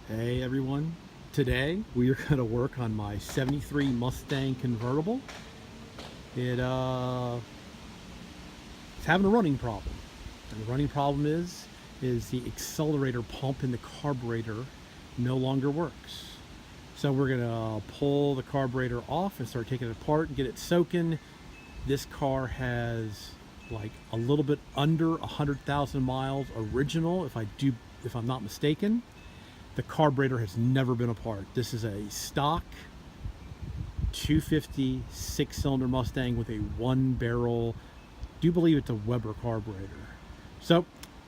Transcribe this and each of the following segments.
Hey everyone, today we are going to work on my 73 Mustang Convertible. It's having a running problem. And the running problem is the accelerator pump in the carburetor no longer works. So we're going to pull the carburetor off and start taking it apart and get it soaking. This car has like a little bit under 100,000 miles original, if I'm not mistaken. The carburetor has never been apart. This is a stock 250 6-cylinder Mustang with a 1-barrel, do believe it's a Weber carburetor. So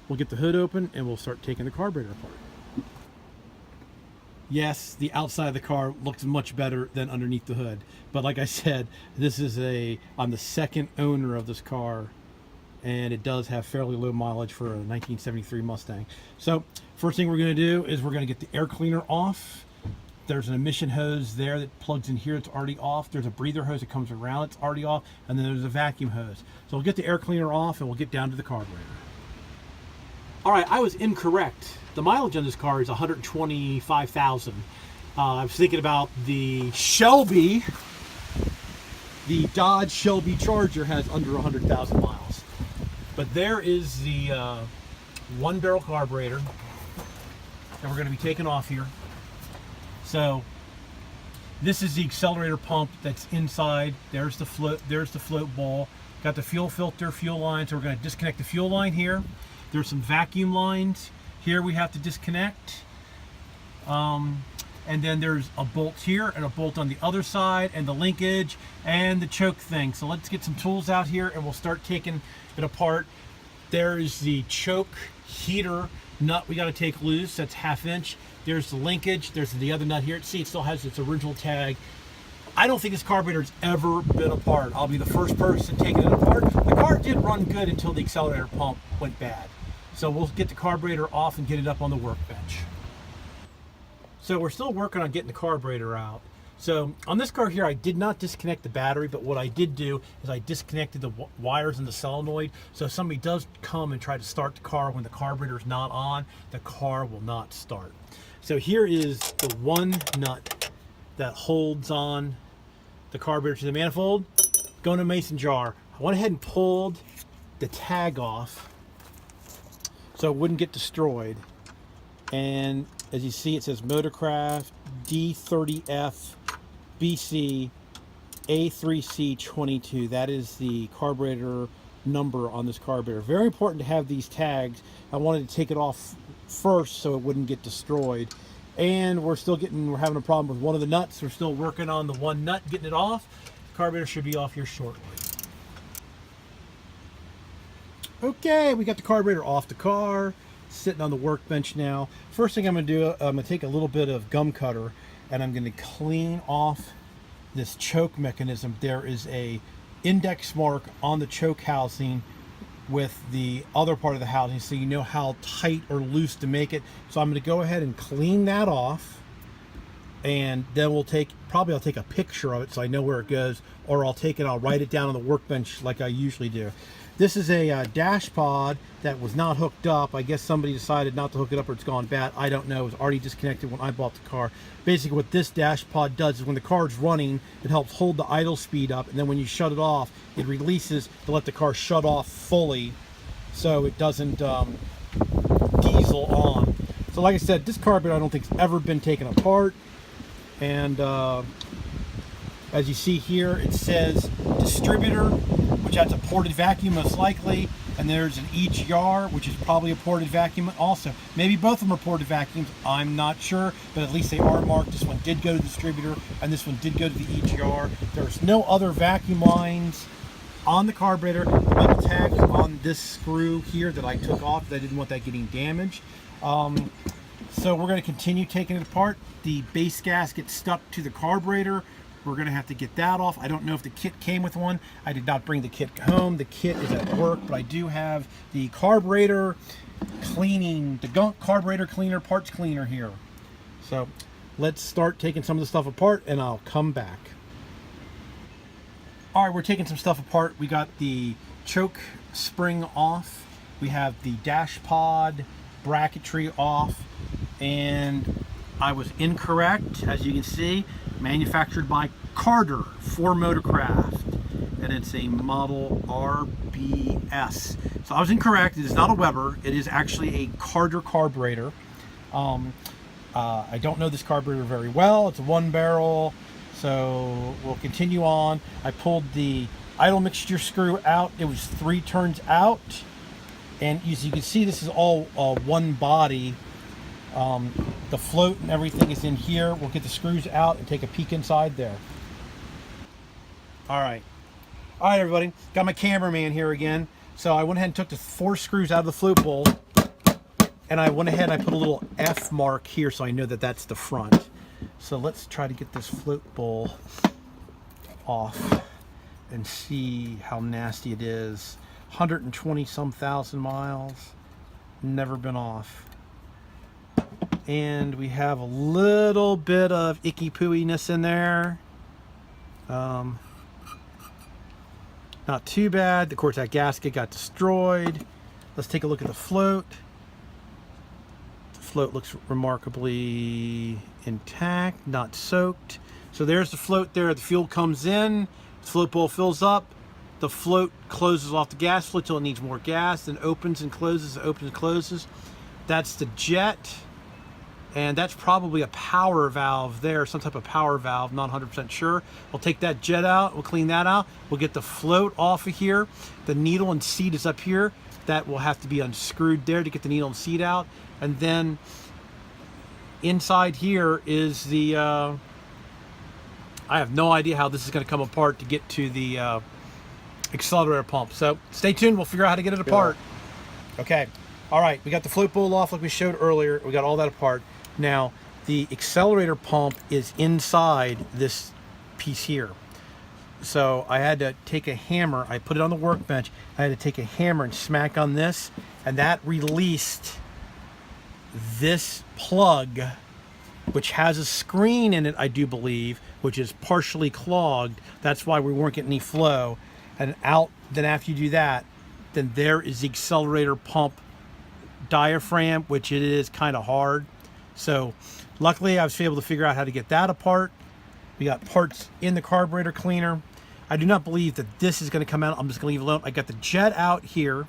we'll get the hood open and we'll start taking the carburetor apart. Yes, the outside of the car looks much better than underneath the hood. But like I said, I'm the second owner of this car, and it does have fairly low mileage for a 1973 Mustang. So first thing we're going to do is we're going to get the air cleaner off. There's an emission hose there that plugs in here. It's already off. There's a breather hose that comes around. It's already off. And then there's a vacuum hose. So we'll get the air cleaner off and we'll get down to the carburetor. All right, I was incorrect. The mileage on this car is 125,000. I was thinking about the Shelby. The Dodge Shelby Charger has under 100,000 miles. But there is the 1-barrel carburetor that we're going to be taking off here. So this is the accelerator pump that's inside. There's the float bowl. Got the fuel filter, fuel line. So we're going to disconnect the fuel line here. There's some vacuum lines here we have to disconnect. And then there's a bolt here and a bolt on the other side, and the linkage and the choke thing. So let's get some tools out here and we'll start taking it apart. There is the choke heater nut we got to take loose. That's 1/2 inch. There's the linkage. There's the other nut here. See, it still has its original tag. I don't think this carburetor's ever been apart. I'll be the first person taking it apart. The car did run good until the accelerator pump went bad. So we'll get the carburetor off and get it up on the workbench. So we're still working on getting the carburetor out. So on this car here, I did not disconnect the battery, but what I did do is I disconnected the wires in the solenoid. So if somebody does come and try to start the car when the carburetor is not on, the car will not start. So here is the one nut that holds on the carburetor to the manifold. Go in a mason jar. I went ahead and pulled the tag off so it wouldn't get destroyed. And as you see, it says Motorcraft D30F BC A3C22. That is the carburetor number on this carburetor. Very important to have these tags. I wanted to take it off first so it wouldn't get destroyed. And we're having a problem with one of the nuts. We're still working on the one nut, getting it off. The carburetor should be off here shortly. Okay, we got the carburetor off the car, sitting on the workbench now. First thing I'm going to do, I'm going to take a little bit of gum cutter and I'm going to clean off this choke mechanism. There is a index mark on the choke housing with the other part of the housing, so you know how tight or loose to make it. So I'm going to go ahead and clean that off, and then I'll take a picture of it so I know where it goes, or I'll write it down on the workbench like I usually do. This is a dash pod that was not hooked up. I guess somebody decided not to hook it up or it's gone bad. I don't know. It was already disconnected when I bought the car. Basically what this dash pod does is when the car is running, it helps hold the idle speed up, and then when you shut it off, it releases to let the car shut off fully so it doesn't diesel on. So like I said, this carburetor I don't think has ever been taken apart. And as you see here, it says distributor, which has a ported vacuum most likely, and there's an EGR, which is probably a ported vacuum also. Maybe both of them are ported vacuums, I'm not sure, but at least they are marked. This one did go to the distributor, and this one did go to the EGR. There's no other vacuum lines on the carburetor. The metal tag is on this screw here that I took off because I didn't want that getting damaged. So we're going to continue taking it apart. The base gasket stuck to the carburetor. We're going to have to get that off. I don't know if the kit came with one. I did not bring the kit home. The kit is at work, but I do have the carburetor cleaning, the carburetor cleaner, parts cleaner here. So let's start taking some of the stuff apart and I'll come back. All right, we're taking some stuff apart. We got the choke spring off. We have the dash pod bracketry off, and I was incorrect. As you can see, manufactured by Carter for Motorcraft, and it's a model RBS. So I was incorrect. It is not a Weber. It is actually a Carter carburetor. I don't know this carburetor very well. It's a 1-barrel, so we'll continue on. I pulled the idle mixture screw out. It was 3 turns out, and as you can see, this is all one body. The float and everything is in here. We'll get the screws out and take a peek inside there. All right, everybody. Got my cameraman here again. So I went ahead and took the 4 screws out of the float bowl, and I went ahead and I put a little F mark here so I know that that's the front. So let's try to get this float bowl off and see how nasty it is. 120 some thousand miles, never been off. And we have a little bit of icky pooiness in there. Not too bad. Of course, that gasket got destroyed. Let's take a look at the float. The float looks remarkably intact, not soaked. So there's the float there. The fuel comes in, the float bowl fills up, the float closes off the gas flow till it needs more gas, then opens and closes, opens and closes. That's the jet. And that's probably a power valve there, some type of power valve, not 100% sure. We'll take that jet out, we'll clean that out. We'll get the float off of here. The needle and seat is up here. That will have to be unscrewed there to get the needle and seat out. And then inside here is the, I have no idea how this is gonna come apart to get to the accelerator pump. So stay tuned, we'll figure out how to get it apart. Okay, all right, we got the float bowl off like we showed earlier. We got all that apart. Now, the accelerator pump is inside this piece here. So I had to take a hammer, I put it on the workbench, I had to take a hammer and smack on this, and that released this plug, which has a screen in it, I do believe, which is partially clogged. That's why we weren't getting any flow. And out, then after you do that, then there is the accelerator pump diaphragm, which it is kind of hard. So luckily I was able to figure out how to get that apart. We got parts in the carburetor cleaner. I do not believe that this is going to come out. I'm just going to leave it alone. I got the jet out here,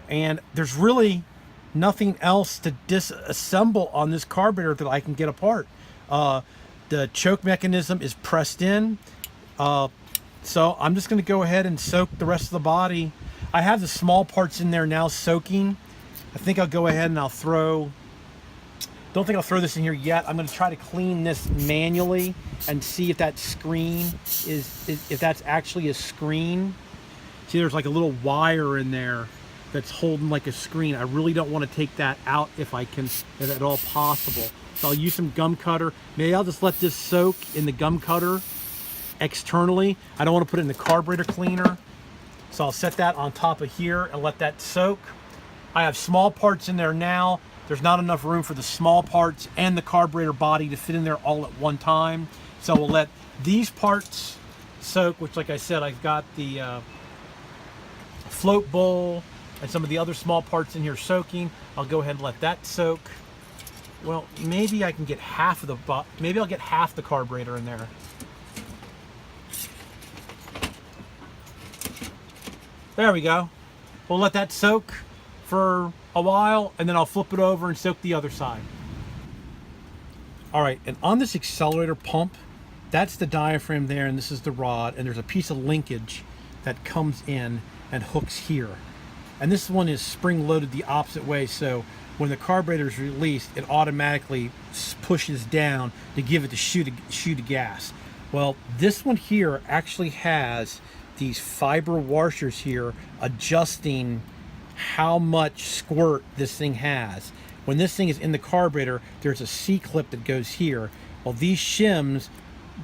and there's really nothing else to disassemble on this carburetor that I can get apart. The choke mechanism is pressed in. So I'm just going to go ahead and soak the rest of the body. I have the small parts in there now soaking. I think I'll go ahead and I'll throw, don't think I'll throw this in here yet. I'm going to try to clean this manually and see if that screen if that's actually a screen. See, there's like a little wire in there that's holding like a screen. I really don't want to take that out if I can, if at all possible. So I'll use some gum cutter. Maybe I'll just let this soak in the gum cutter externally. I don't want to put it in the carburetor cleaner. So I'll set that on top of here and let that soak. I have small parts in there now. There's not enough room for the small parts and the carburetor body to fit in there all at one time. So we'll let these parts soak, which like I said, I've got the float bowl and some of the other small parts in here soaking. I'll go ahead and let that soak. Well, maybe I can get half of the, maybe I'll get half the carburetor in there. There we go. We'll let that soak for a while, and then I'll flip it over and soak the other side. All right, and on this accelerator pump, that's the diaphragm there, and this is the rod, and there's a piece of linkage that comes in and hooks here. And this one is spring loaded the opposite way, so when the carburetor is released, it automatically pushes down to give it the shoot of gas. Well, this one here actually has these fiber washers here adjusting how much squirt this thing has. When this thing is in the carburetor, there's a C-clip that goes here. Well, these shims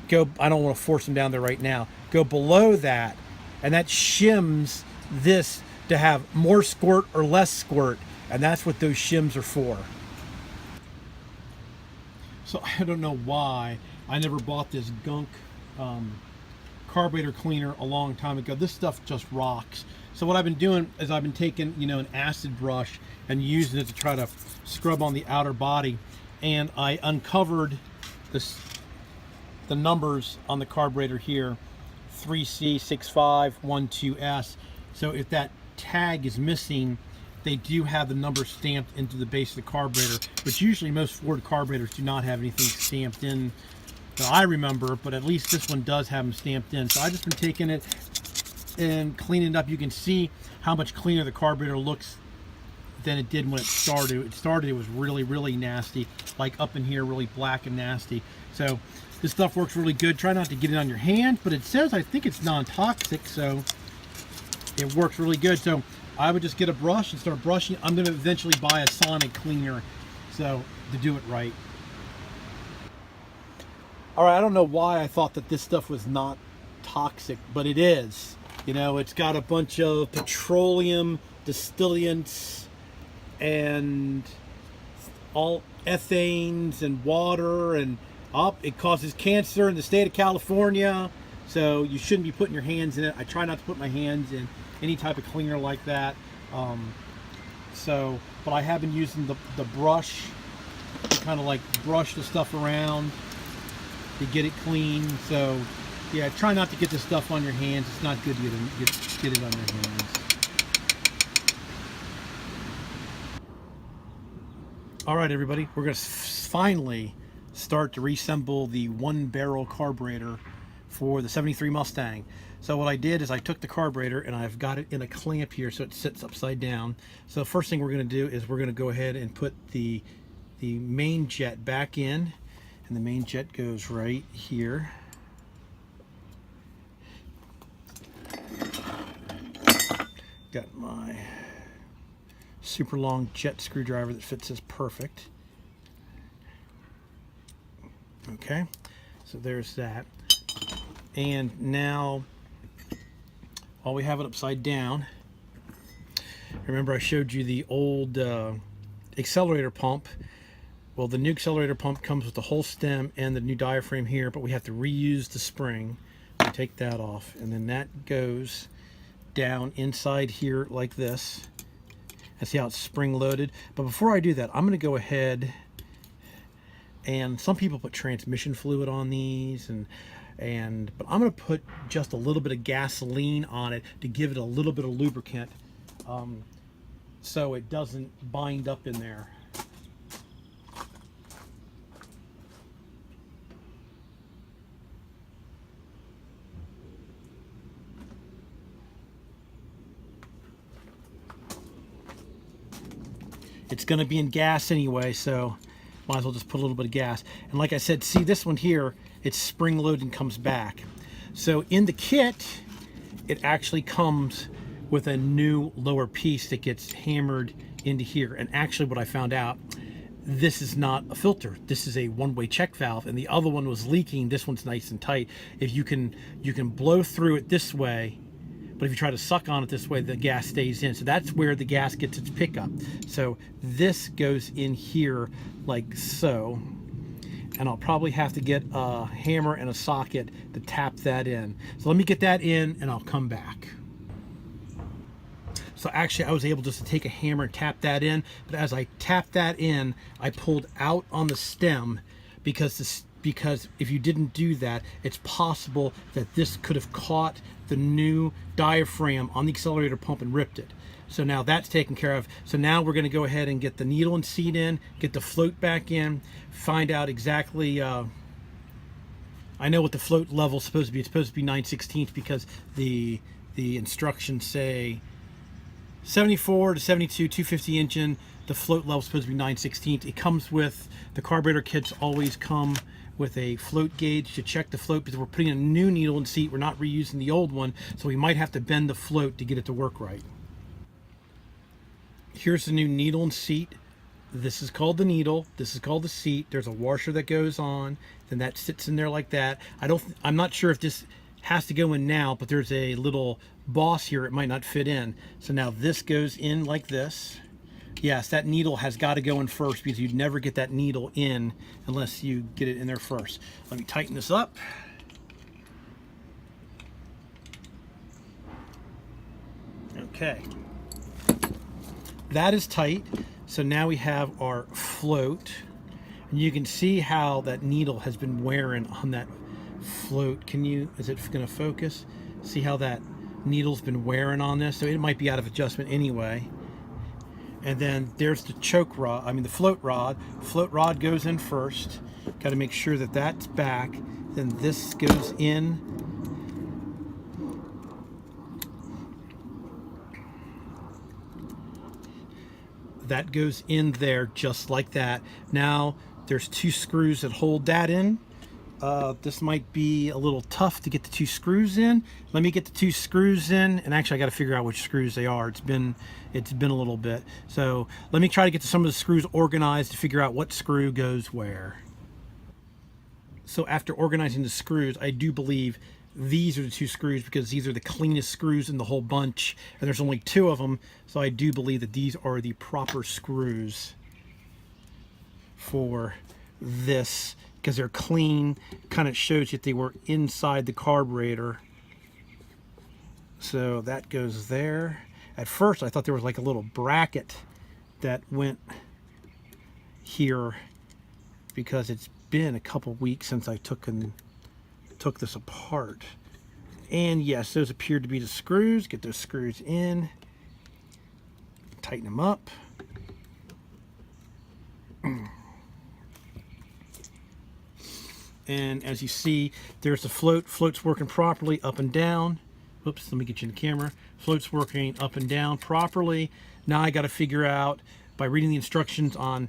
go, I don't want to force them down there right now, go below that, and that shims this to have more squirt or less squirt, and that's what those shims are for. So I don't know why I never bought this gunk carburetor cleaner a long time ago. This stuff just rocks. So what I've been doing is I've been taking, you know, an acid brush and using it to try to scrub on the outer body. and I uncovered this, the numbers on the carburetor here, 3C6512S. So if that tag is missing, they do have the number stamped into the base of the carburetor, which usually most Ford carburetors do not have anything stamped in that I remember, but at least this one does have them stamped in. So I've just been taking it and cleaning it up. You can see how much cleaner the carburetor looks than it did when it started. It was really, really nasty, like up in here, really black and nasty. So this stuff works really good. Try not to get it on your hand, but it says, I think it's non-toxic, so it works really good. So I would just get a brush and start brushing. I'm going to eventually buy a sonic cleaner, so to do it right. All right, I don't know why I thought that this stuff was not toxic, but it is. You know, it's got a bunch of petroleum distillants and all ethanes and water, and it causes cancer in the state of California. So you shouldn't be putting your hands in it. I try not to put my hands in any type of cleaner like that. But I have been using the brush to kind of like brush the stuff around to get it clean. So yeah, try not to get this stuff on your hands. It's not good to get it on your hands. All right, everybody, we're going to finally start to reassemble the 1-barrel carburetor for the 73 Mustang. So what I did is I took the carburetor and I've got it in a clamp here so it sits upside down. So the first thing we're going to do is we're going to go ahead and put the main jet back in, and the main jet goes right here. Got my super long jet screwdriver that fits this perfect. Okay, so there's that. And now, while we have it upside down, remember I showed you the old accelerator pump. Well, the new accelerator pump comes with the whole stem and the new diaphragm here, but we have to reuse the spring. We take that off, and then that goes down inside here like this. And see how it's spring loaded. But before I do that, I'm going to go ahead, and some people put transmission fluid on these, but I'm going to put just a little bit of gasoline on it to give it a little bit of lubricant, so it doesn't bind up in there. It's going to be in gas anyway, so might as well just put a little bit of gas. And like I said, see this one here, it's spring loaded and comes back. So in the kit, it actually comes with a new lower piece that gets hammered into here. And actually what I found out, this is not a filter. This is a one-way check valve, and the other one was leaking. This one's nice and tight. If you can blow through it this way, but if you try to suck on it this way, the gas stays in. So that's where the gas gets its pickup. So this goes in here like so. And I'll probably have to get a hammer and a socket to tap that in. So let me get that in and I'll come back. So actually I was able just to take a hammer and tap that in. But as I tapped that in, I pulled out on the stem because if you didn't do that, it's possible that this could have caught the new diaphragm on the accelerator pump and ripped it. So now that's taken care of. So now we're going to go ahead and get the needle and seat in, get the float back in, find out exactly, I know what the float level is supposed to be. It's supposed to be 9/16 because the instructions say 74 to 72, 250 engine. The float level is supposed to be 9/16. It comes with, the carburetor kits always come with a float gauge to check the float because we're putting a new needle and seat. We're not reusing the old one, so we might have to bend the float to get it to work right. Here's the new needle and seat. This is called the needle. This is called the seat. There's a washer that goes on. Then that sits in there like that. I'm not sure if this has to go in now, but there's a little boss here. It might not fit in. So now this goes in like this. Yes, that needle has got to go in first because you'd never get that needle in unless you get it in there first. Let me tighten this up. Okay. That is tight. So now we have our float. And you can see how that needle has been wearing on that float. Is it going to focus? See how that needle's been wearing on this? So it might be out of adjustment anyway. And then there's the choke rod, the float rod. Float rod goes in first. Got to make sure that that's back. Then this goes in. That goes in there just like that. Now there's 2 screws that hold that in. This might be a little tough to get the 2 screws in. Let me get the 2 screws in, and actually I got to figure out which screws they are. It's been a little bit. So let me try to get some of the screws organized to figure out what screw goes where. So after organizing the screws, I do believe these are the 2 screws because these are the cleanest screws in the whole bunch, and there's only 2 of them. So I do believe that these are the proper screws for this, because they're clean. Kind of shows that they were inside the carburetor. So that goes there. At first I thought there was like a little bracket that went here because it's been a couple weeks since I took this apart. And yes, those appear to be the screws. Get those screws in, tighten them up. And as you see, there's the float. Float's working properly up and down. Oops, let me get you in the camera. Float's working up and down properly. Now I got to figure out, by reading the instructions on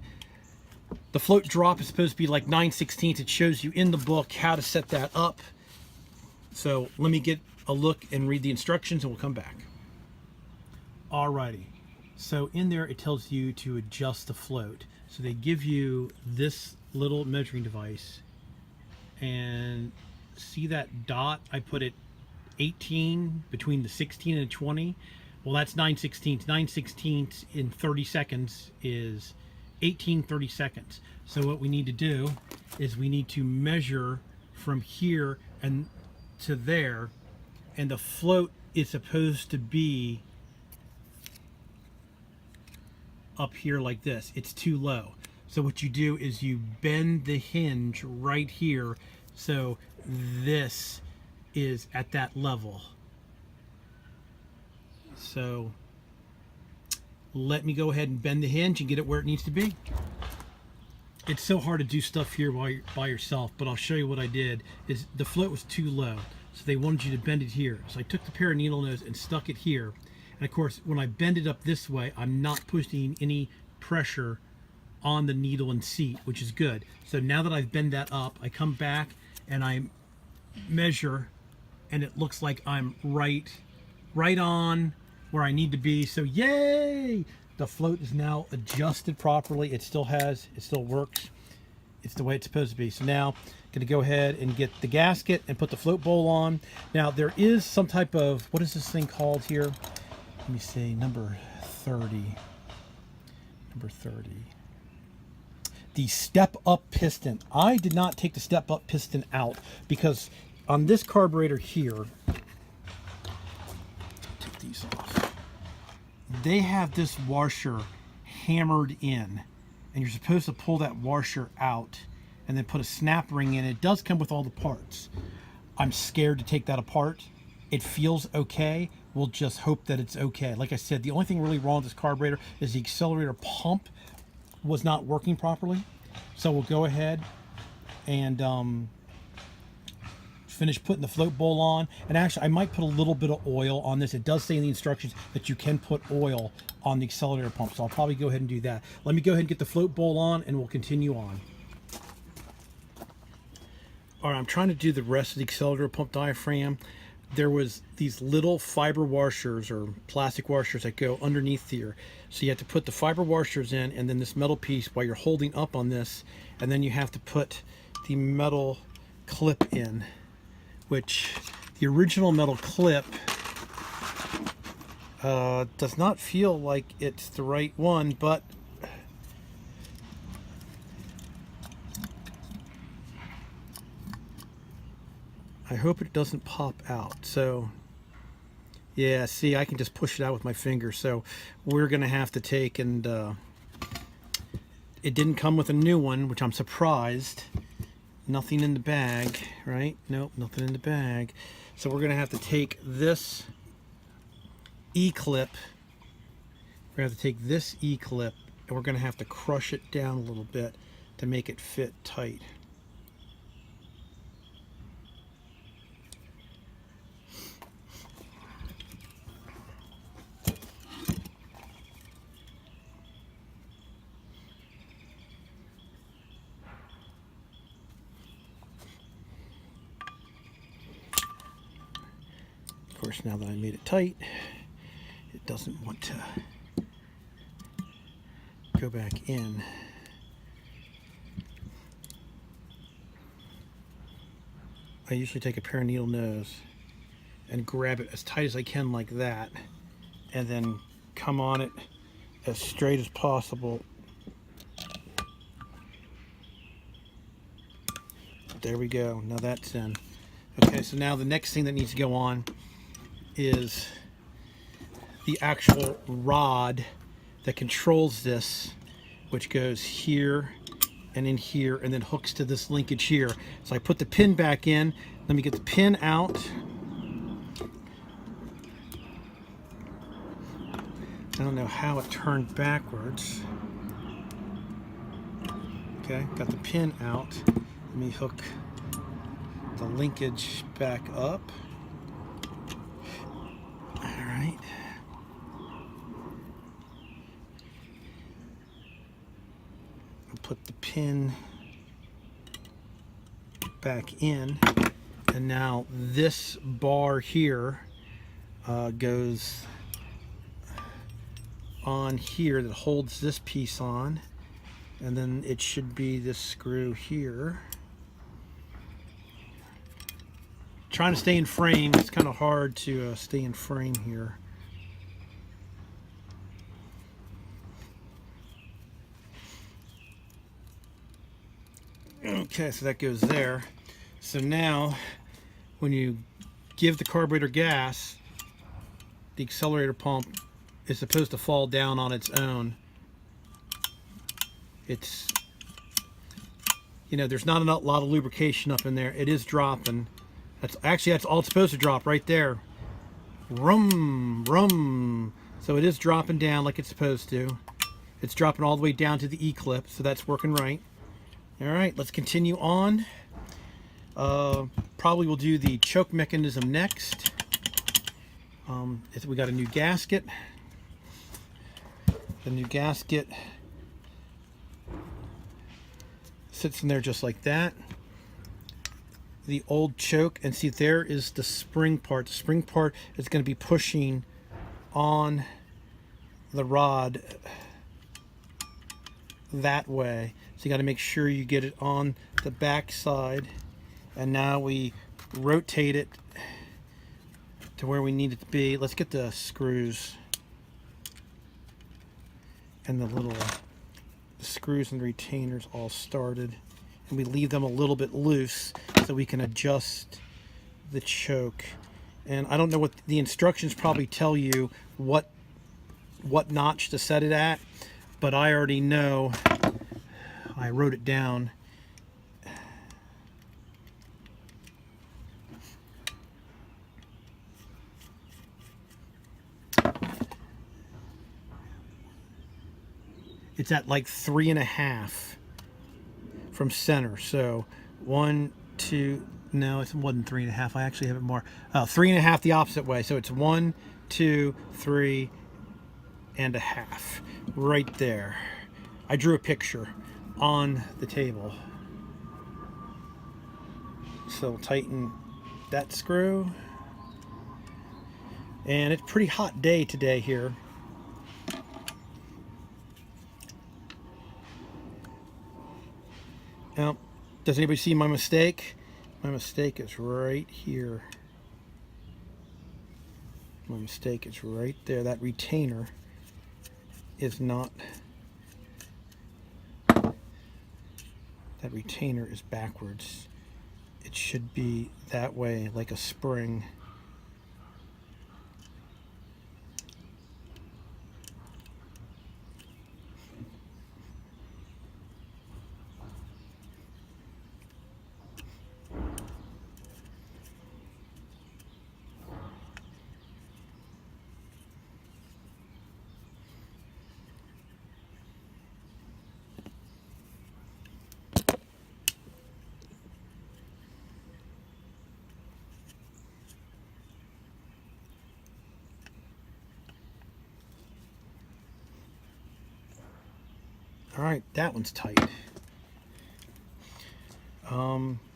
the float drop, is supposed to be like 9/16. It shows you in the book how to set that up. So let me get a look and read the instructions and we'll come back. Alrighty. So in there it tells you to adjust the float. So they give you this little measuring device. And see that dot? I put it 18 between the 16 and 20. Well, that's 9/16. 9/16 in 30 seconds is 18 30 seconds. So what we need to do is we need to measure from here and to there, and the float is supposed to be up here like this. It's too low. So what you do is you bend the hinge right here, so this is at that level. So let me go ahead and bend the hinge and get it where it needs to be. It's so hard to do stuff here by yourself, but I'll show you what I did. Is the float was too low, so they wanted you to bend it here. So I took the pair of needle nose and stuck it here. And of course, when I bend it up this way, I'm not pushing any pressure on the needle and seat, which is good. So now that I've bent that up, I come back and I measure, and it looks like I'm right on where I need to be. So yay! The float is now adjusted properly. It still works. It's the way it's supposed to be. So now I'm gonna go ahead and get the gasket and put the float bowl on. Now there is some type of, what is this thing called here? Let me see, number 30. The step-up piston. I did not take the step-up piston out because on this carburetor here, take these off, they have this washer hammered in, and you're supposed to pull that washer out and then put a snap ring in. It does come with all the parts. I'm scared to take that apart. It feels okay. We'll just hope that it's okay. Like I said, the only thing really wrong with this carburetor is the accelerator pump was not working properly. So we'll go ahead and finish putting the float bowl on. And actually, I might put a little bit of oil on this. It does say in the instructions that you can put oil on the accelerator pump, so I'll probably go ahead and do that. Let me go ahead and get the float bowl on and we'll continue on. All right, I'm trying to do the rest of the accelerator pump diaphragm. There was these little fiber washers or plastic washers that go underneath here. So you have to put the fiber washers in and then this metal piece while you're holding up on this, and then you have to put the metal clip in, which the original metal clip does not feel like it's the right one, but I hope it doesn't pop out. So yeah, see, I can just push it out with my finger. So we're gonna have to take and it didn't come with a new one, which I'm surprised. Nothing in the bag, right? Nope, nothing in the bag. So we're gonna have to take this E-clip. We're gonna have to take this E-clip and we're gonna have to crush it down a little bit to make it fit tight. Of course, now that I made it tight, it doesn't want to go back in. I usually take a pair of needle nose and grab it as tight as I can like that, and then come on it as straight as possible. There we go. Now that's in. Okay, so now the next thing that needs to go on is the actual rod that controls this, which goes here and in here and then hooks to this linkage here. So I put the pin back in. Let me get the pin out. I don't know how it turned backwards. Okay, got the pin out. Let me hook the linkage back up. All right. I'll put the pin back in, and now this bar here goes on here that holds this piece on, and then it should be this screw here. Trying to stay in frame. It's kind of hard to stay in frame here. Okay, so that goes there. So now when you give the carburetor gas, the accelerator pump is supposed to fall down on its own. It's, you know, there's not a lot of lubrication up in there. It is dropping. That's all it's supposed to drop right there. Rum, rum. So it is dropping down like it's supposed to. It's dropping all the way down to the E-clip, so that's working right. All right, let's continue on. Probably we'll do the choke mechanism next. We got a new gasket. The new gasket sits in there just like that. The old choke, and see there is the spring part. The spring part is going to be pushing on the rod that way. So you got to make sure you get it on the back side. And now we rotate it to where we need it to be. Let's get the screws and the screws and retainers all started. And we leave them a little bit loose so we can adjust the choke. And I don't know what the instructions probably tell you what notch to set it at, but I already know. I wrote it down. It's at like 3.5 from center. So 1, 2, no, it wasn't 3.5. I actually have it more. 3.5 the opposite way. So it's 1, 2, 3 and a half right there. I drew a picture on the table. So we'll tighten that screw. And it's a pretty hot day today here. Now, does anybody see my mistake? My mistake is right here. My mistake is right there. That retainer is not... That retainer is backwards. It should be that way, like a spring. All right, that one's tight.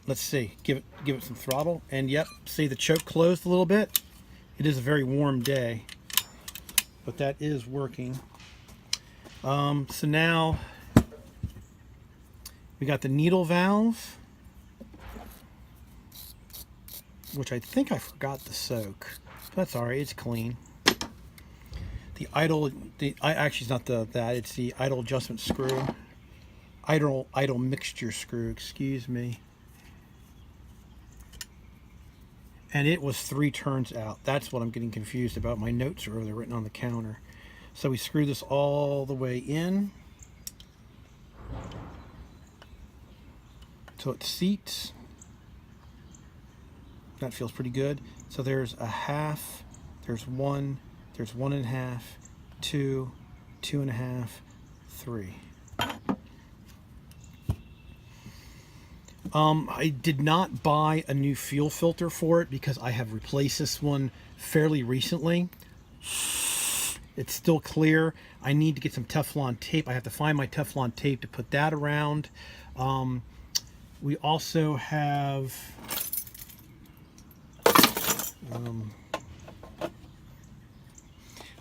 Let's see. Give it some throttle, and yep, see the choke closed a little bit. It is a very warm day, but that is working. So now we got the needle valve, which I think I forgot to soak. That's all right. It's clean. The idle, actually it's not that. It's the idle adjustment screw. Idle mixture screw. Excuse me. And it was 3 turns out. That's what I'm getting confused about. My notes are over there written on the counter. So we screw this all the way in so it seats. That feels pretty good. So there's a half, there's 1, there's 1.5, 2, 2.5, 3. I did not buy a new fuel filter for it because I have replaced this one fairly recently. It's still clear. I need to get some Teflon tape. I have to find my Teflon tape to put that around. We also have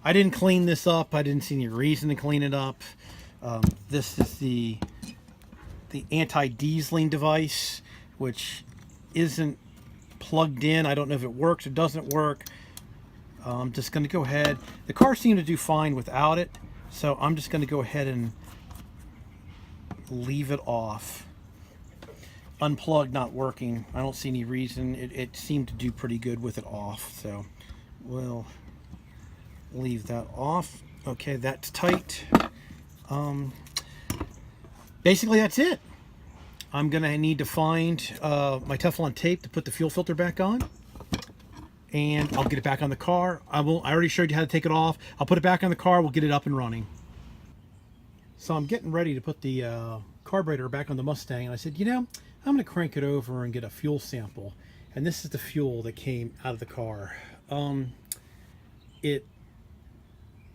I didn't clean this up. I didn't see any reason to clean it up. This is the anti-dieseling device, which isn't plugged in. I don't know if it works or doesn't work. I'm just going to go ahead. The car seemed to do fine without it, so I'm just going to go ahead and leave it off. Unplugged, not working. I don't see any reason. It seemed to do pretty good with it off, so we'll leave that off. Okay, that's tight. Basically that's it. I'm gonna need to find my Teflon tape to put the fuel filter back on, and I'll get it back on the car. I already showed you how to take it off. I'll put it back on the car. We'll get it up and running. So I'm getting ready to put the carburetor back on the Mustang, and I said, you know, I'm gonna crank it over and get a fuel sample. And this is the fuel that came out of the car.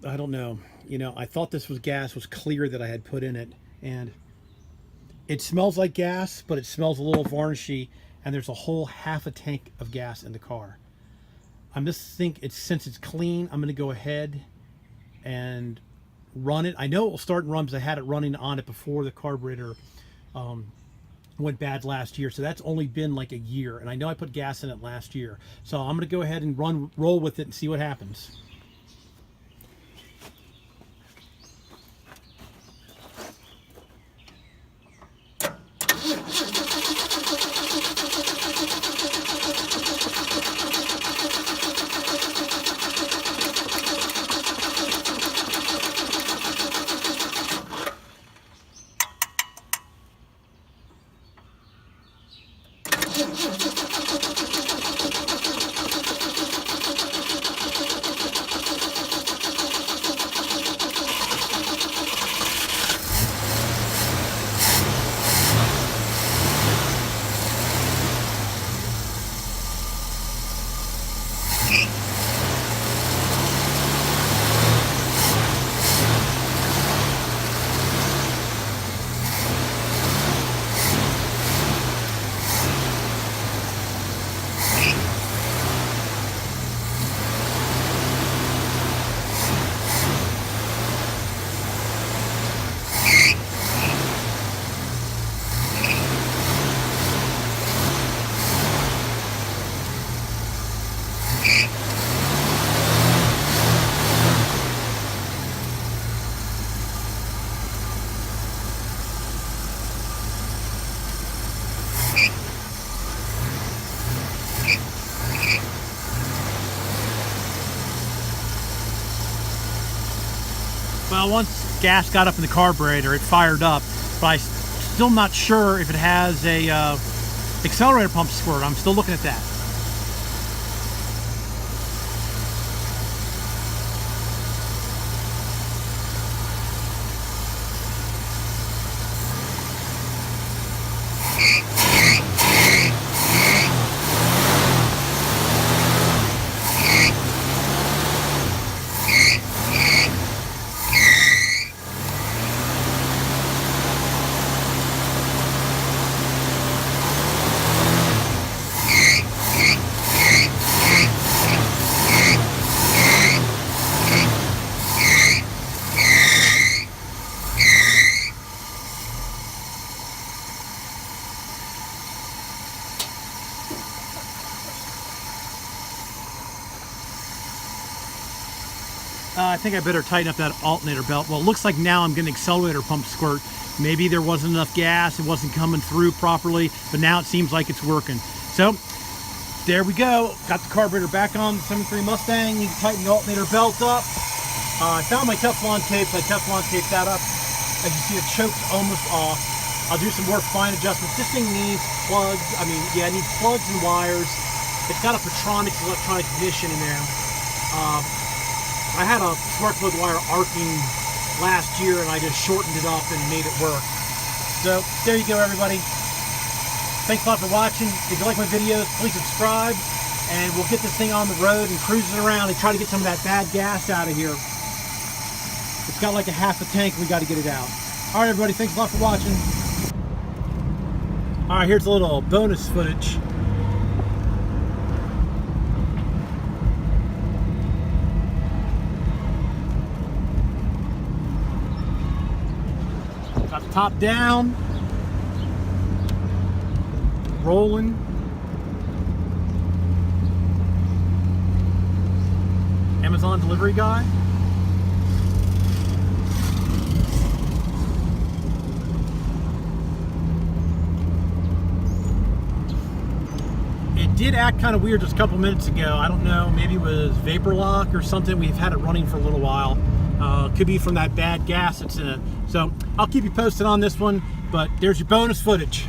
I don't know, you know, I thought this was gas, was clear that I had put in it, and it smells like gas, but it smells a little varnishy, and there's a whole half a tank of gas in the car. I'm just since it's clean, I'm gonna go ahead and run it. I know it will start and run because I had it running on it before the carburetor went bad last year, so that's only been like a year, and I know I put gas in it last year, so I'm gonna go ahead and roll with it and see what happens. Well, once gas got up in the carburetor, it fired up, but I'm still not sure if it has a accelerator pump squirt. I'm still looking at that. I think I better tighten up that alternator belt. Well, it looks like now I'm getting accelerator pump squirt. Maybe there wasn't enough gas, it wasn't coming through properly, but now it seems like it's working. So there we go. Got the carburetor back on the 73 Mustang. You can tighten the alternator belt up. I found my Teflon tape, so I Teflon taped that up. As you see, the choke's almost off. I'll do some more fine adjustments. This thing needs plugs. I mean, yeah, it needs plugs and wires. It's got a Petronics electronic ignition in there. I had a spark plug wire arcing last year, and I just shortened it up and made it work. So there you go, everybody. Thanks a lot for watching. If you like my videos, please subscribe, and we'll get this thing on the road and cruise it around and try to get some of that bad gas out of here. It's got like a half a tank. We got to get it out. All right, everybody. Thanks a lot for watching. All right, here's a little bonus footage. Got the top down, rolling. Amazon delivery guy. It did act kind of weird just a couple minutes ago. I don't know, maybe it was vapor lock or something. We've had it running for a little while. Could be from that bad gas that's in it. So I'll keep you posted on this one, but there's your bonus footage.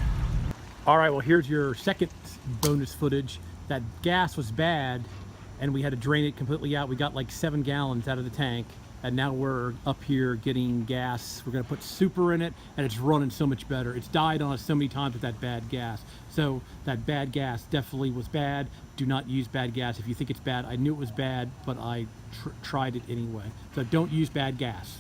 All right, well, here's your second bonus footage. That gas was bad and we had to drain it completely out. We got like 7 gallons out of the tank, and now we're up here getting gas. We're gonna put super in it, and it's running so much better. It's died on us so many times with that bad gas. So that bad gas definitely was bad. Do not use bad gas if you think it's bad. I knew it was bad, but I tried it anyway. So don't use bad gas.